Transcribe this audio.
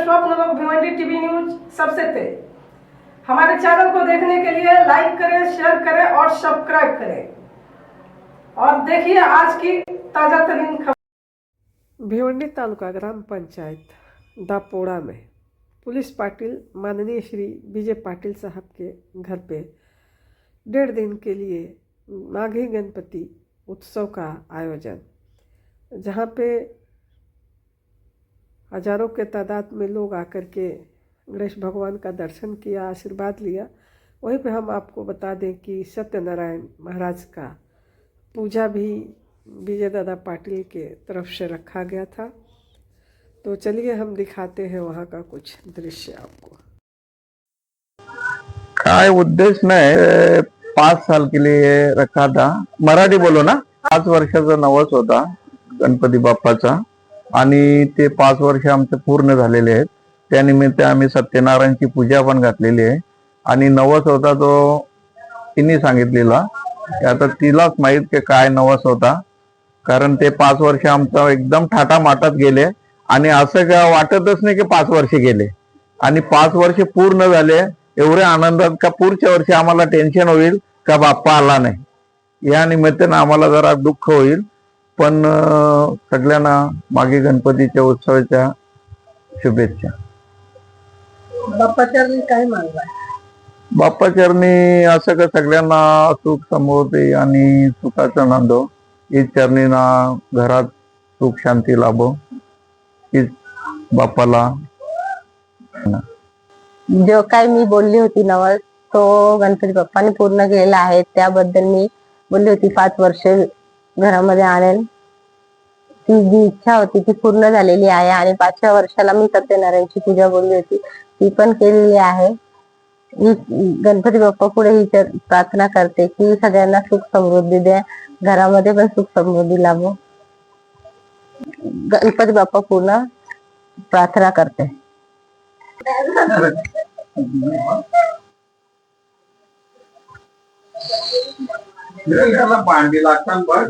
स्वप्न लोक Bhiwandi TV news सबसे तेज। हमारे चैनल को देखने के लिए लाइक करें, शेयर करें और सब्सक्राइब करें और देखिए आज की ताजा तरीन खबर। भिवंडी तालुका ग्राम पंचायत दापोड़ा में पुलिस पाटिल माननीय श्री विजय पाटिल साहब के घर पे 1.5 दिन के लिए माघी गणपति उत्सव का आयोजन, जहाँ पे हजारों के तादाद में लोग आकर के गणेश भगवान का दर्शन किया, आशीर्वाद लिया। वहीं पे हम आपको बता दें कि सत्यनारायण महाराज का पूजा भी विजय दादा पाटिल के तरफ से रखा गया था। तो चलिए हम दिखाते हैं वहाँ का कुछ दृश्य आपको। काय उद्देश नाही, 5 साल के लिए रखा था। मराठी बोलो ना। 5 वर्षाचा नवस होता गणपती बाप्पाचा आणि ते 5 वर्ष आमचे पूर्ण झालेले आहेत। त्यानिमित्त आम्ही सत्यनारायणची पूजा पण घातलेली आहे आणि नवस होता तो तिने सांगितलेला। आता तिलाच माहित की काय नवस होता, कारण ते 5 वर्ष आमचा एकदम थाटामाटात गेले आणि असं काय वाटतच नाही की 5 वर्ष गेले आणि 5 वर्ष पूर्ण झाले। एवढे आनंदात का पुढच्या वर्षी आम्हाला टेन्शन होईल का बाप्पा आला नाही, या निमित्तानं आम्हाला जरा दुःख होईल। पण सगळ्यांना मागे गणपतीच्या उत्सवाच्या शुभेच्छा। बाप्पाचरणी काय मागवा? बाप्पाचरणी असं का सगळ्यांना सुख समृद्धी आणि सुखाचा नांदो, ही चरणीना घरात सुख शांती लाभो, हीच बाप्पाला। जो काही मी बोलली होती नवस तो गणपती बाप्पाने पूर्ण केलेला आहे। त्याबद्दल मी बोलली होती 5 वर्ष घरामध्ये आणेल, ती जी इच्छा होती ती पूर्ण झालेली आहे आणि 5व्या वर्षाला मी सत्यनारायणची पूजा बोलली होती ती पण केलेली आहे। ही गणपती बाप्पा पुढे ही प्रार्थना करते की सगळ्यांना सुख समृद्धी द्या, घरामध्ये पण सुख समृद्धी लाभो। गणपती बाप्पा पूर्ण प्रार्थना करते। पांडी लागतात बघ।